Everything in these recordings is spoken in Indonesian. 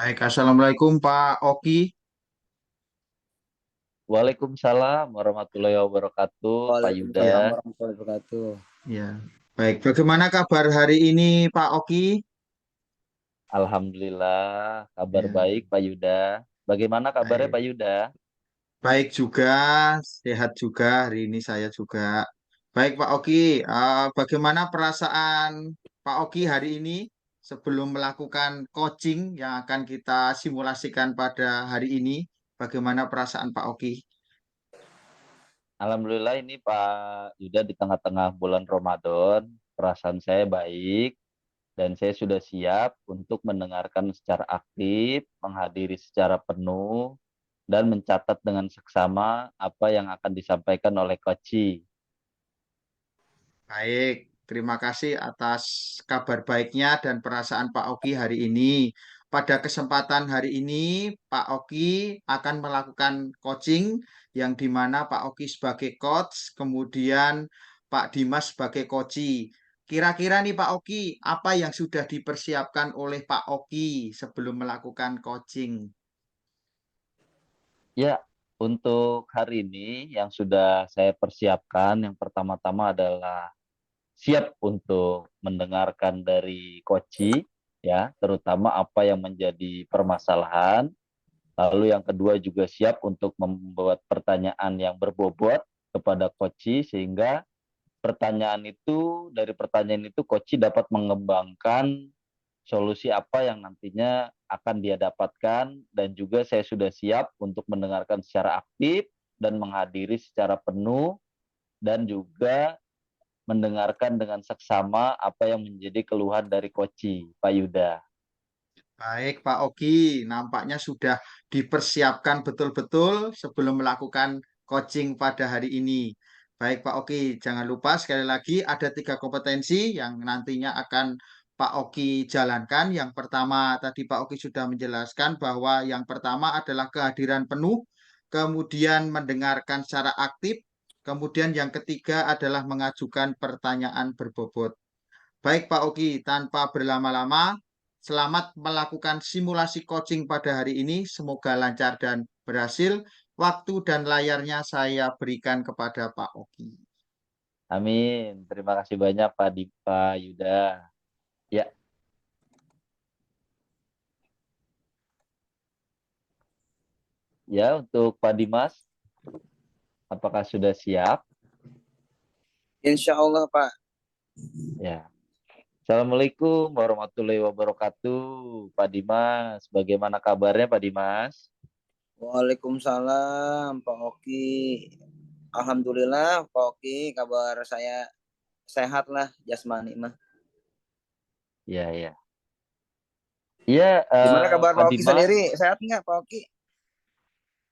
Baik, Assalamualaikum Pak Oki. Waalaikumsalam warahmatullahi wabarakatuh, Pak Yuda. Ya, Waalaikumsalam warahmatullahi wabarakatuh. ya. Baik, bagaimana kabar hari ini Pak Oki? Alhamdulillah, kabar Ya, baik, Pak Yuda. Bagaimana kabarnya, baik. Pak Yuda? Baik juga, sehat juga hari ini saya juga. Baik Pak Oki, bagaimana perasaan Pak Oki hari ini sebelum melakukan coaching yang akan kita simulasikan pada hari ini? Bagaimana perasaan Pak Oki? Alhamdulillah ini Pak Yuda di tengah-tengah bulan Ramadan, perasaan saya baik dan saya sudah siap untuk mendengarkan secara aktif, menghadiri secara penuh, dan mencatat dengan seksama apa yang akan disampaikan oleh Koci. Baik, terima kasih atas kabar baiknya dan perasaan Pak Oki hari ini. Pada kesempatan hari ini, Pak Oki akan melakukan coaching yang di mana Pak Oki sebagai coach, kemudian Pak Dimas sebagai coach. Kira-kira nih Pak Oki, apa yang sudah dipersiapkan oleh Pak Oki sebelum melakukan coaching? Ya, untuk hari ini yang sudah saya persiapkan, yang pertama-tama adalah siap untuk mendengarkan dari Koci, ya, terutama apa yang menjadi permasalahan. Lalu yang kedua juga siap untuk membuat pertanyaan yang berbobot kepada Koci sehingga dari pertanyaan itu Koci dapat mengembangkan solusi apa yang nantinya akan dia dapatkan, dan juga saya sudah siap untuk mendengarkan secara aktif dan menghadiri secara penuh dan juga mendengarkan dengan seksama apa yang menjadi keluhan dari Koci, Pak Yuda. Baik, Pak Ogi, nampaknya sudah dipersiapkan betul-betul sebelum melakukan coaching pada hari ini. Baik, Pak Ogi, jangan lupa sekali lagi ada tiga kompetensi yang nantinya akan Pak Ogi jalankan. Yang pertama, tadi Pak Ogi sudah menjelaskan bahwa yang pertama adalah kehadiran penuh, kemudian mendengarkan secara aktif, kemudian yang ketiga adalah mengajukan pertanyaan berbobot. Baik Pak Ogi, tanpa berlama-lama, selamat melakukan simulasi coaching pada hari ini. Semoga lancar dan berhasil. Waktu dan layarnya saya berikan kepada Pak Ogi. Amin. Terima kasih banyak Pak Dipa Yuda. Ya, ya untuk Pak Dimas, apakah sudah siap? Insya Allah Pak. Ya. Assalamualaikum warahmatullahi wabarakatuh, Pak Dimas. Bagaimana kabarnya Pak Dimas? Waalaikumsalam Pak Oki. Alhamdulillah Pak Oki, kabar saya sehat lah jasmani mah. Ya, ya. Iya, Gimana kabar Pak Pak Oki Dimas. sendiri? Sehat nggak Pak Oki?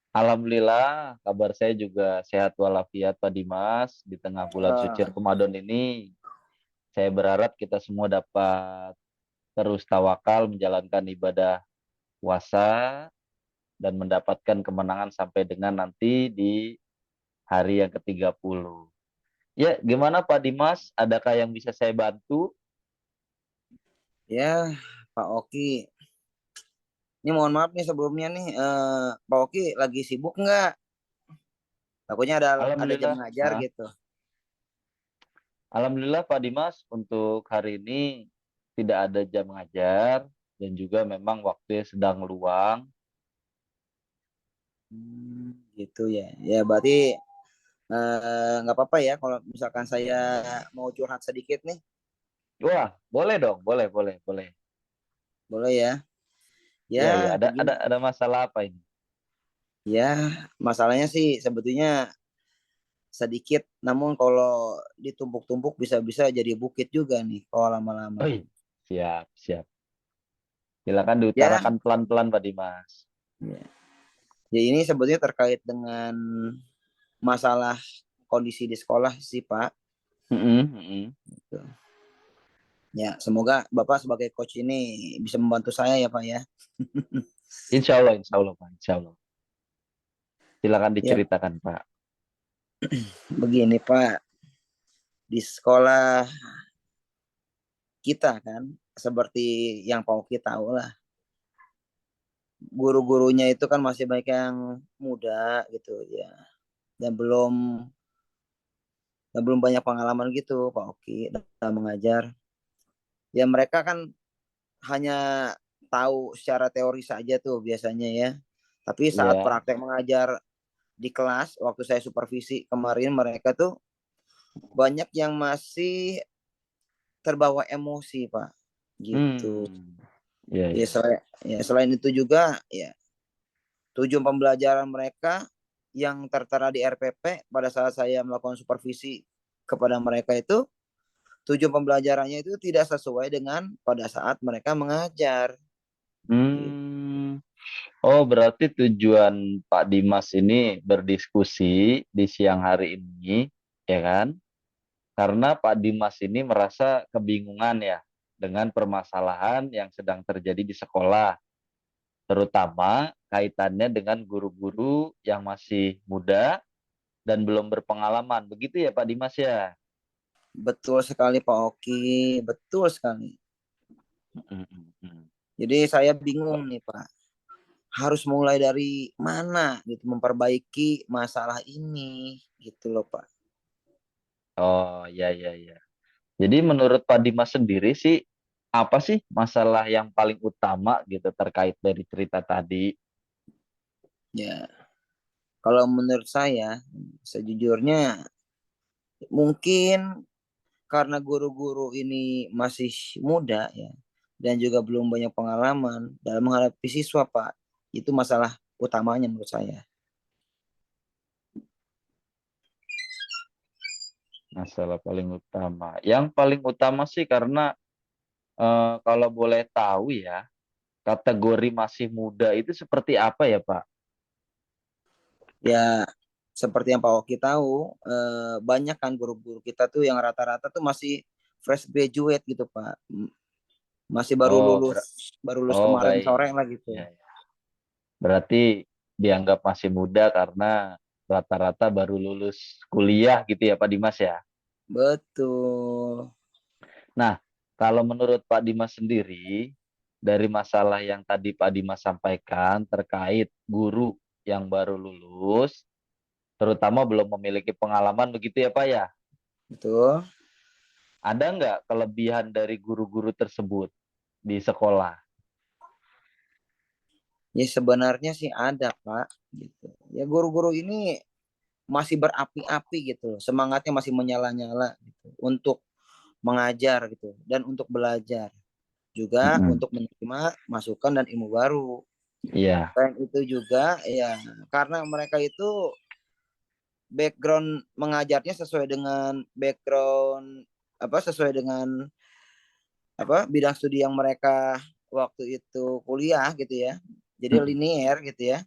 Alhamdulillah, kabar saya juga sehat walafiat Pak Dimas. Di tengah bulan suci Eh, Ramadan ini, saya berharap kita semua dapat terus tawakal menjalankan ibadah puasa dan mendapatkan kemenangan sampai dengan nanti di hari yang ke-30. Ya, gimana Pak Dimas? Adakah yang bisa saya bantu? ya Pak Oki. Ini mohon maaf nih sebelumnya nih, Pak Oki lagi sibuk nggak? Takutnya ada jam Alhamdulillah. ngajar gitu. Alhamdulillah Pak Dimas, untuk hari ini tidak ada jam ngajar dan juga memang waktunya sedang luang. Gitu ya. Ya berarti nggak apa-apa ya kalau misalkan saya mau curhat sedikit nih. Wah, boleh dong, boleh, boleh, boleh. Boleh ya. Ya, ya, Ya, begini. ada masalah apa ini? Ya, masalahnya sih sebetulnya sedikit, namun kalau ditumpuk-tumpuk bisa-bisa jadi bukit juga nih kalau Oh lama-lama. iya, siap, siap. Silakan Ya, diutarakan pelan-pelan Pak Dimas. ya. Ya ini sebetulnya terkait dengan masalah kondisi di sekolah sih Pak. Mm-mm, mm-mm. Ya, semoga Bapak sebagai coach ini bisa membantu saya ya Pak ya. Insya Allah Pak, Insya Allah. Silakan Ya, diceritakan Pak. begini Pak, di sekolah kita kan seperti yang Pak Oki tahu lah, guru-gurunya itu kan masih banyak yang muda gitu ya, dan belum banyak pengalaman gitu Pak Oki dalam mengajar. Ya mereka kan hanya tahu secara teori saja tuh biasanya ya. Tapi saat Iya. praktek mengajar di kelas waktu saya supervisi kemarin, mereka tuh banyak yang masih terbawa emosi Pak gitu. Hmm. Iya, Ya iya. selain itu juga ya tujuan pembelajaran mereka yang tertera di RPP pada saat saya melakukan supervisi kepada mereka itu, tujuan pembelajarannya itu tidak sesuai dengan pada saat mereka mengajar. Gitu. Hmm. Oh, berarti tujuan Pak Dimas ini berdiskusi di siang hari ini, ya kan? Karena Pak Dimas ini merasa kebingungan ya dengan permasalahan yang sedang terjadi di sekolah, terutama kaitannya dengan guru-guru yang masih muda dan belum berpengalaman. Begitu ya Pak Dimas ya? Betul sekali Pak Oki, betul sekali. Mm, mm, mm. Jadi saya bingung nih Pak, harus mulai dari mana gitu memperbaiki masalah ini gitu loh Pak. Oh, ya, ya, ya. Jadi menurut Pak Dimas sendiri sih, apa sih masalah yang paling utama gitu terkait dari cerita tadi? Ya, kalau menurut saya sejujurnya mungkin karena guru-guru ini masih muda ya dan juga belum banyak pengalaman dalam menghadapi siswa Pak. Itu masalah utamanya menurut saya. Masalah paling utama. Yang paling utama sih karena kalau boleh tahu ya, kategori masih muda itu seperti apa ya Pak? Ya seperti yang Pak Oki tahu, banyak kan guru-guru kita tuh yang rata-rata tuh masih fresh graduate gitu Pak. Masih Oh, baru lulus oh kemarin baik. sore lah gitu. Ya, ya. Berarti dianggap masih muda karena rata-rata baru lulus kuliah gitu ya Pak Dimas ya? Betul. Nah, kalau menurut Pak Dimas sendiri, dari masalah yang tadi Pak Dimas sampaikan terkait guru yang baru lulus, terutama belum memiliki pengalaman begitu ya Pak ya, Betul. ada nggak kelebihan dari guru-guru tersebut di sekolah? Ya sebenarnya sih ada Pak gitu. Ya guru-guru ini masih berapi-api gitu, semangatnya masih menyala-nyala gitu untuk mengajar gitu dan untuk belajar juga Mm-mm. untuk menerima masukan dan ilmu baru. Iya. Selain itu juga ya karena mereka itu background mengajarnya sesuai dengan bidang studi yang mereka waktu itu kuliah gitu ya. Jadi Mm. linier gitu ya.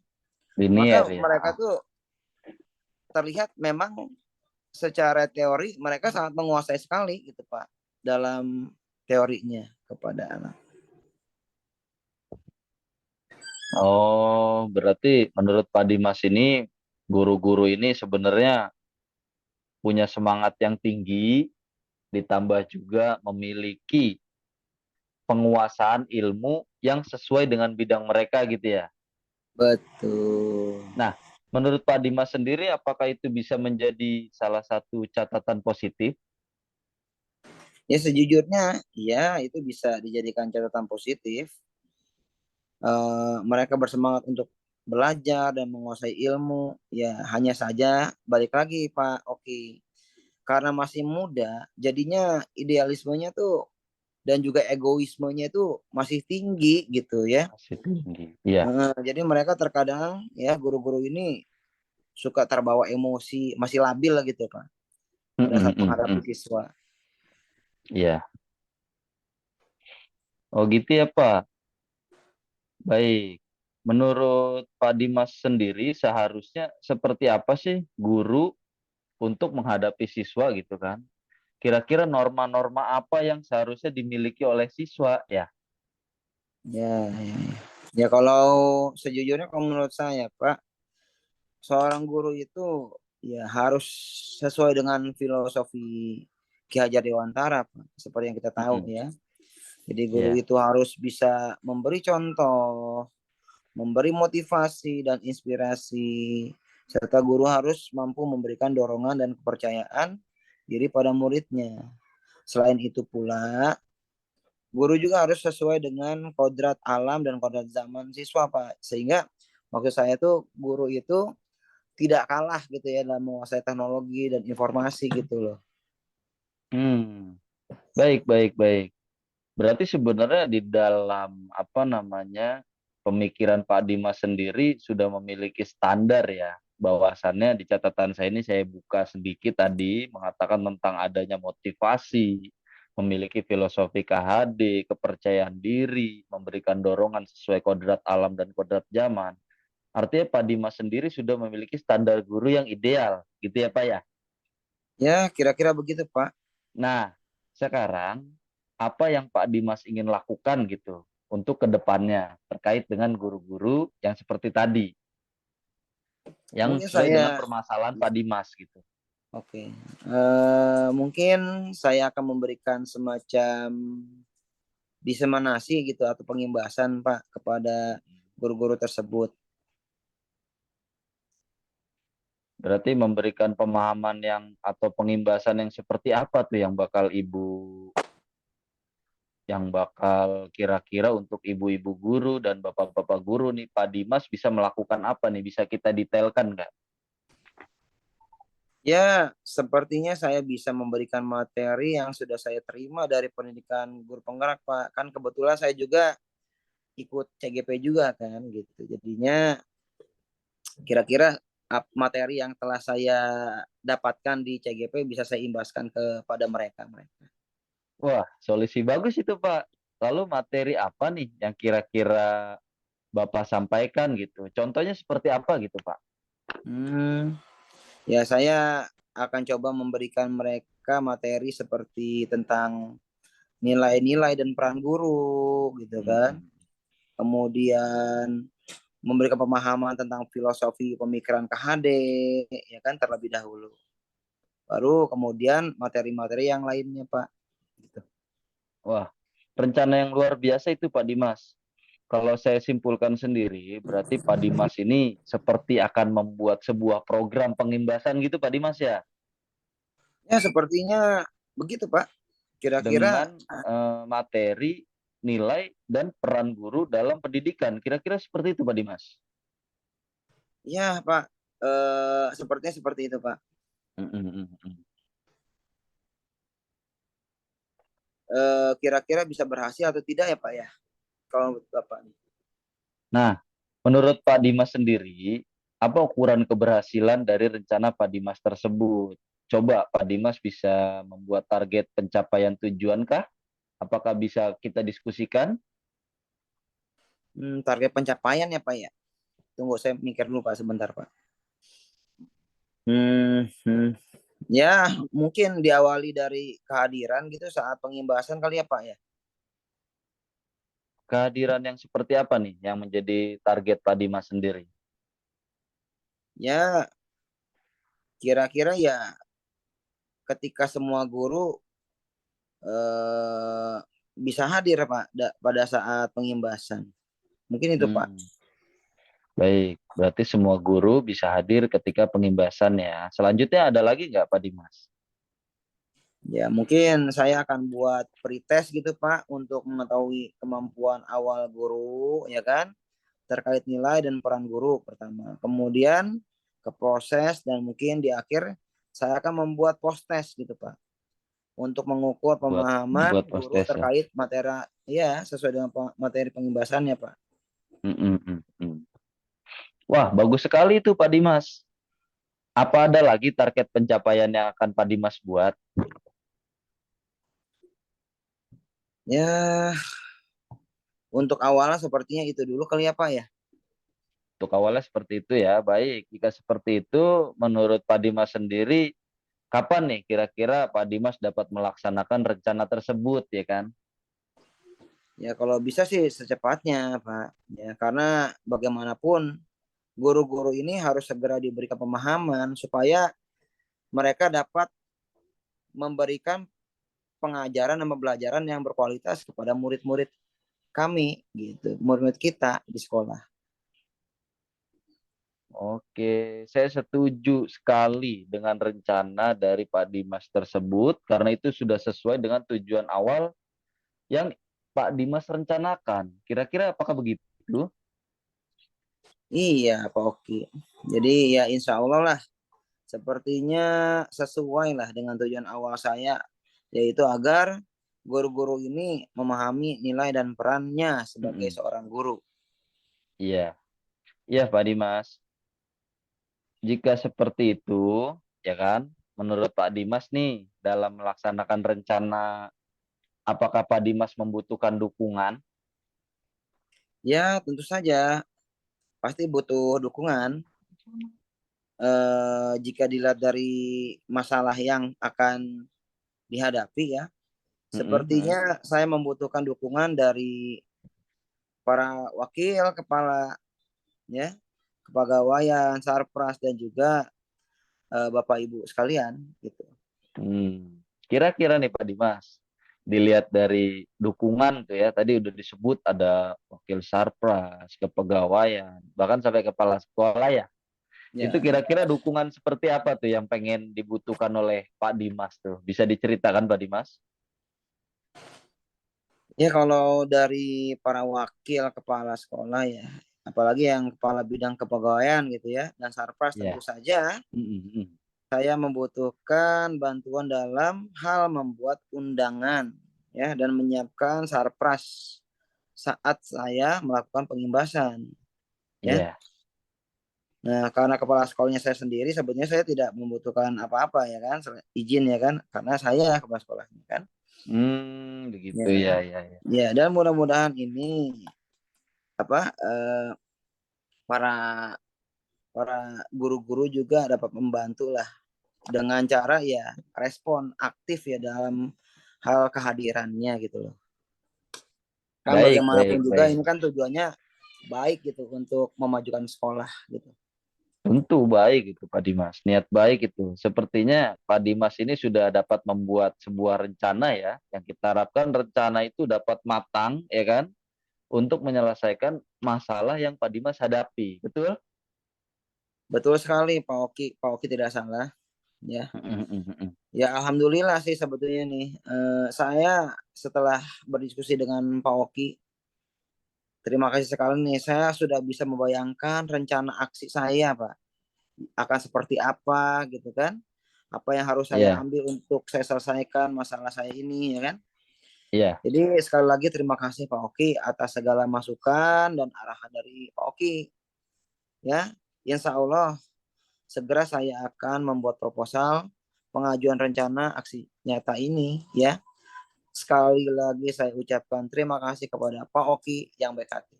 Linier Maka ya. mereka tuh terlihat memang secara teori mereka sangat menguasai sekali gitu Pak dalam teorinya kepada anak. Oh, berarti menurut Pak Dimas ini guru-guru ini sebenarnya punya semangat yang tinggi, ditambah juga memiliki penguasaan ilmu yang sesuai dengan bidang mereka gitu ya. Betul. Nah, menurut Pak Dimas sendiri, apakah itu bisa menjadi salah satu catatan positif? Ya sejujurnya ya itu bisa dijadikan catatan positif. Mereka bersemangat untuk belajar dan menguasai ilmu. Ya hanya saja balik lagi Pak Oki. Karena masih muda, jadinya idealismenya tuh dan juga egoismenya itu masih tinggi gitu ya. Masih tinggi. Iya. Jadi mereka terkadang ya guru-guru ini suka terbawa emosi, masih labil lah gitu Pak Mm, pada mm, saat mm, menghadapi mm. siswa. Iya. Oh gitu ya Pak. Baik. Menurut Pak Dimas sendiri, seharusnya seperti apa sih guru untuk menghadapi siswa gitu kan? Kira-kira norma-norma apa yang seharusnya dimiliki oleh siswa ya? Ya, ya, ya. Ya kalau sejujurnya kalau menurut saya Pak, seorang guru itu ya harus sesuai dengan filosofi Ki Hajar Dewantara Pak, seperti yang kita tahu Mm-mm. ya. Jadi guru Iya. itu harus bisa memberi contoh, memberi motivasi dan inspirasi, serta guru harus mampu memberikan dorongan dan kepercayaan diri pada muridnya. Selain itu pula, guru juga harus sesuai dengan kodrat alam dan kodrat zaman siswa, Pak. Sehingga maksud saya tuh guru itu tidak kalah gitu ya dalam menguasai teknologi dan informasi gitu loh. Hmm, baik, baik, baik. Berarti sebenarnya di dalam apa namanya pemikiran Pak Dimas sendiri sudah memiliki standar ya. Bahwasannya di catatan saya ini saya buka sedikit tadi mengatakan tentang adanya motivasi, memiliki filosofi KHD, kepercayaan diri, memberikan dorongan sesuai kodrat alam dan kodrat zaman. Artinya Pak Dimas sendiri sudah memiliki standar guru yang ideal, gitu ya Pak ya. Ya, kira-kira begitu, Pak. Nah, sekarang apa yang Pak Dimas ingin lakukan gitu untuk kedepannya terkait dengan guru-guru yang seperti tadi, yang Mungkin sesuai dengan saya, permasalahan Pak Dimas gitu. oke. Mungkin saya akan memberikan semacam diseminasi gitu atau pengimbasan, Pak, kepada guru-guru tersebut. Berarti memberikan pemahaman yang atau pengimbasan yang seperti apa tuh yang bakal kira-kira untuk ibu-ibu guru dan bapak-bapak guru nih Pak Dimas bisa melakukan apa nih? Bisa kita detailkan nggak? Ya, sepertinya saya bisa memberikan materi yang sudah saya terima dari pendidikan guru penggerak, Pak. Kan kebetulan saya juga ikut CGP juga kan gitu. Jadinya kira-kira materi yang telah saya dapatkan di CGP bisa saya imbaskan kepada mereka. Wah, solusi bagus itu Pak. Lalu materi apa nih yang kira-kira Bapak sampaikan gitu? Contohnya seperti apa gitu Pak? Ya, saya akan coba memberikan mereka materi seperti tentang nilai-nilai dan peran guru gitu kan. Mm-mm. Kemudian memberikan pemahaman tentang filosofi pemikiran KHD ya kan terlebih dahulu. Baru kemudian materi-materi yang lainnya, Pak. Gitu. Wah, rencana yang luar biasa itu Pak Dimas. Kalau saya simpulkan sendiri, berarti Pak Dimas ini seperti akan membuat sebuah program pengimbasan gitu Pak Dimas ya, Ya, sepertinya begitu, Pak. Kira-kira dengan materi, nilai, dan peran guru dalam pendidikan. Kira-kira seperti itu Pak Dimas. ya, Pak. Sepertinya seperti itu, Pak. Mm-mm. Kira-kira bisa berhasil atau tidak ya, Pak ya? Kalau menurut Bapak. Nah, menurut Pak Dimas sendiri, apa ukuran keberhasilan dari rencana Pak Dimas tersebut? Coba Pak Dimas bisa membuat target pencapaian tujuan kah? Apakah bisa kita diskusikan? Target pencapaian ya, Pak ya? Tunggu, saya mikir dulu, Pak, sebentar, Pak. Hmm, hmm. Ya, mungkin diawali dari kehadiran gitu saat pengimbasan kali ya, Pak ya. Kehadiran yang seperti apa nih yang menjadi target Pak Dimas sendiri? Ya, kira-kira ya ketika semua guru eh, bisa hadir, Pak, pada saat pengimbasan. Mungkin itu, Pak. Hmm, baik, berarti semua guru bisa hadir ketika pengimbasan ya. Selanjutnya ada lagi nggak Pak Dimas? Ya, mungkin saya akan buat pretest gitu, Pak, untuk mengetahui kemampuan awal guru, ya kan, terkait nilai dan peran guru pertama. Kemudian ke proses dan mungkin di akhir saya akan membuat post test gitu, Pak, untuk mengukur Buat pemahaman buat guru postes ya. terkait materi ya sesuai dengan materi pengimbasannya, Pak. Hmm, hmm, hmm, hmm. Wah, bagus sekali itu Pak Dimas. Apa ada lagi target pencapaian yang akan Pak Dimas buat? Ya, untuk awalnya sepertinya itu dulu kali ya, Pak ya. Untuk awalnya seperti itu ya. Baik, jika seperti itu, menurut Pak Dimas sendiri, kapan nih kira-kira Pak Dimas dapat melaksanakan rencana tersebut ya kan? Ya kalau bisa sih secepatnya, Pak. Ya karena bagaimanapun guru-guru ini harus segera diberikan pemahaman supaya mereka dapat memberikan pengajaran dan pembelajaran yang berkualitas kepada murid-murid kami gitu, murid-murid kita di sekolah. Oke, saya setuju sekali dengan rencana dari Pak Dimas tersebut karena itu sudah sesuai dengan tujuan awal yang Pak Dimas rencanakan. Kira-kira apakah begitu? Iya, Pak Oki. Jadi ya insya Allah lah, sepertinya sesuai lah dengan tujuan awal saya, yaitu agar guru-guru ini memahami nilai dan perannya sebagai Mm-mm. seorang guru. Iya, iya Pak Dimas. Jika seperti itu, ya kan, menurut Pak Dimas nih, dalam melaksanakan rencana, apakah Pak Dimas membutuhkan dukungan? Ya, tentu saja pasti butuh dukungan. Jika dilihat dari masalah yang akan dihadapi ya, Mm-mm. sepertinya saya membutuhkan dukungan dari para wakil kepala ya, kepegawaian, sarpras dan juga Bapak Ibu sekalian gitu. Kira-kira nih Pak Dimas, dilihat dari dukungan tuh ya, tadi udah disebut ada wakil sarpras, kepegawaian, bahkan sampai kepala sekolah ya. Itu Ya, kira-kira dukungan seperti apa tuh yang pengen dibutuhkan oleh Pak Dimas tuh? Bisa diceritakan Pak Dimas? ya kalau dari para wakil kepala sekolah ya, apalagi yang kepala bidang kepegawaian gitu ya, dan sarpras tentu Ya. saja Mm-mm. saya membutuhkan bantuan dalam hal membuat undangan ya dan menyiapkan sarpras saat saya melakukan pengimbasan ya. Iya. Nah, karena kepala sekolahnya saya sendiri, sebenarnya saya tidak membutuhkan apa-apa ya kan, izin ya kan, karena saya kepala sekolahnya kan. Begitu Ya, ya, ya, ya. ya dan mudah-mudahan ini apa para para guru-guru juga dapat membantu lah dengan cara ya respon aktif ya dalam hal kehadirannya gitu loh. Kan Baik, bagaimanapun baik, juga baik. ini kan tujuannya baik gitu untuk memajukan sekolah gitu. Tentu baik itu Pak Dimas, niat baik itu. Sepertinya Pak Dimas ini sudah dapat membuat sebuah rencana ya, yang kita harapkan rencana itu dapat matang ya kan, untuk menyelesaikan masalah yang Pak Dimas hadapi. Betul? Betul sekali Pak Oki, Pak Oki tidak salah ya. Ya alhamdulillah sih sebetulnya nih saya setelah berdiskusi dengan Pak Oki, terima kasih sekali nih saya sudah bisa membayangkan rencana aksi saya Pak akan seperti apa gitu kan. Apa yang harus saya Iya, ambil untuk saya selesaikan masalah saya ini ya kan. iya. Jadi sekali lagi terima kasih Pak Oki atas segala masukan dan arahan dari Pak Oki ya. Insya Allah segera saya akan membuat proposal pengajuan rencana aksi nyata ini ya. Sekali lagi saya ucapkan terima kasih kepada Pak Oki yang baik hati.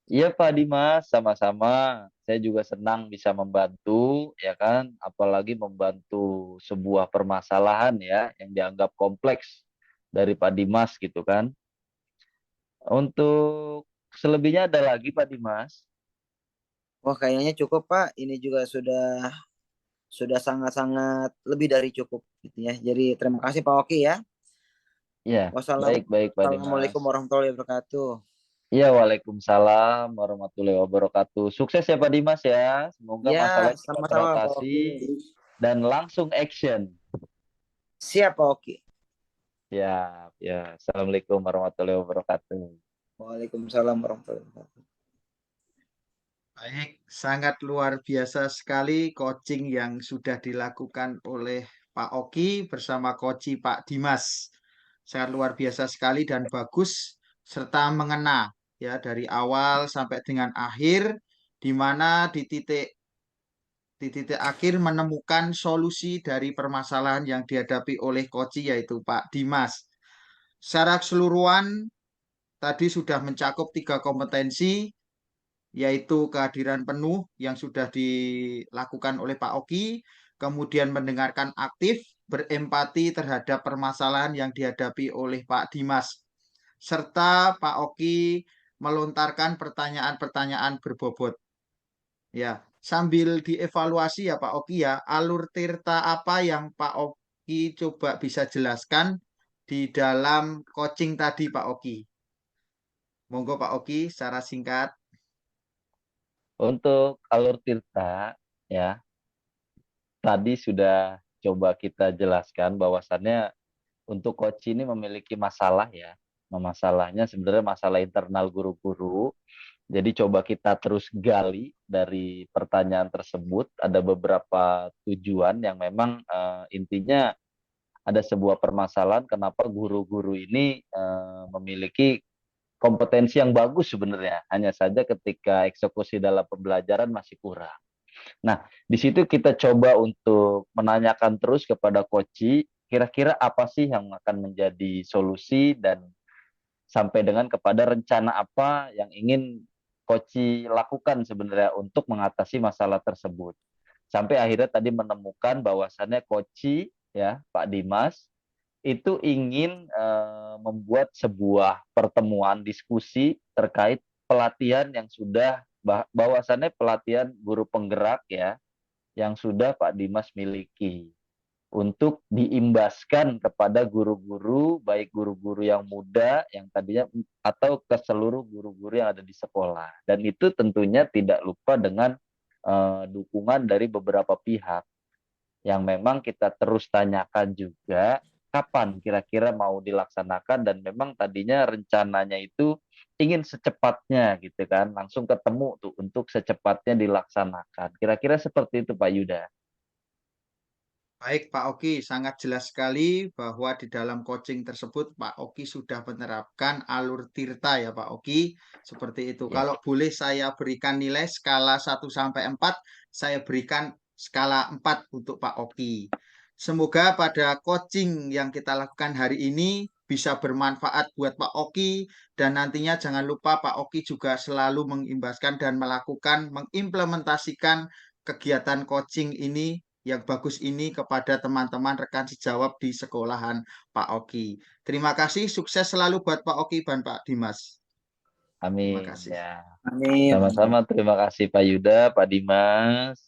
Iya Pak Dimas, sama-sama. Saya juga senang bisa membantu, ya kan? Apalagi membantu sebuah permasalahan ya, yang dianggap kompleks dari Pak Dimas gitu kan. Untuk selebihnya ada lagi Pak Dimas. Wah kayaknya cukup Pak. Ini juga sudah sangat-sangat lebih dari cukup gitu ya. Jadi terima kasih Pak Oki ya. Ya, baik-baik Pak Dimas. Wassalamualaikum warahmatullahi wabarakatuh. Iya, Waalaikumsalam warahmatullahi wabarakatuh. Sukses ya Pak Dimas ya. Semoga Ya, masalah cepat sama-sama Pak teratasi Oki. dan langsung action. Siap Pak Oki. Ya, ya. Assalamualaikum warahmatullahi wabarakatuh. Waalaikumsalam warahmatullahi wabarakatuh. Baik, sangat luar biasa sekali coaching yang sudah dilakukan oleh Pak Oki bersama coach Pak Dimas. Sangat luar biasa sekali dan bagus serta mengena ya dari awal sampai dengan akhir di mana di titik akhir menemukan solusi dari permasalahan yang dihadapi oleh coach yaitu Pak Dimas. Secara keseluruhan tadi sudah mencakup tiga kompetensi yaitu kehadiran penuh yang sudah dilakukan oleh Pak Oki, kemudian mendengarkan aktif, berempati terhadap permasalahan yang dihadapi oleh Pak Dimas, serta Pak Oki melontarkan pertanyaan-pertanyaan berbobot. Ya, sambil dievaluasi ya Pak Oki ya, alur tirta apa yang Pak Oki coba bisa jelaskan di dalam coaching tadi Pak Oki. Monggo Pak Oki secara singkat. Untuk alur tirta, ya, tadi sudah coba kita jelaskan bahwasannya untuk coach ini memiliki masalah ya. Masalahnya sebenarnya masalah internal guru-guru. Jadi coba kita terus gali dari pertanyaan tersebut. Ada beberapa tujuan yang memang intinya ada sebuah permasalahan kenapa guru-guru ini memiliki kompetensi yang bagus sebenarnya. Hanya saja ketika eksekusi dalam pembelajaran masih kurang. Nah, di situ kita coba untuk menanyakan terus kepada Koci, kira-kira apa sih yang akan menjadi solusi dan sampai dengan kepada rencana apa yang ingin Koci lakukan sebenarnya untuk mengatasi masalah tersebut. Sampai akhirnya tadi menemukan bahwasannya Koci, ya Pak Dimas, itu ingin membuat sebuah pertemuan diskusi terkait pelatihan yang sudah bahwasannya pelatihan guru penggerak ya yang sudah Pak Dimas miliki untuk diimbaskan kepada guru-guru baik guru-guru yang muda yang tadinya atau ke seluruh guru-guru yang ada di sekolah dan itu tentunya tidak lupa dengan dukungan dari beberapa pihak yang memang kita terus tanyakan juga kapan kira-kira mau dilaksanakan dan memang tadinya rencananya itu ingin secepatnya gitu kan langsung ketemu tuh untuk secepatnya dilaksanakan. Kira-kira seperti itu Pak Yuda. Baik, Pak Oki, sangat jelas sekali bahwa di dalam coaching tersebut Pak Oki sudah menerapkan alur tirta ya Pak Oki. Seperti itu. Ya. Kalau boleh saya berikan nilai skala 1 sampai 4, saya berikan skala 4 untuk Pak Oki. Semoga pada coaching yang kita lakukan hari ini bisa bermanfaat buat Pak Oki dan nantinya jangan lupa Pak Oki juga selalu mengimbaskan dan mengimplementasikan kegiatan coaching ini yang bagus ini kepada teman-teman rekan sejawat di sekolahan Pak Oki. Terima kasih, sukses selalu buat Pak Oki dan Pak Dimas. Terima Amin kasih. ya. Amin. Sama-sama terima kasih Pak Yuda, Pak Dimas.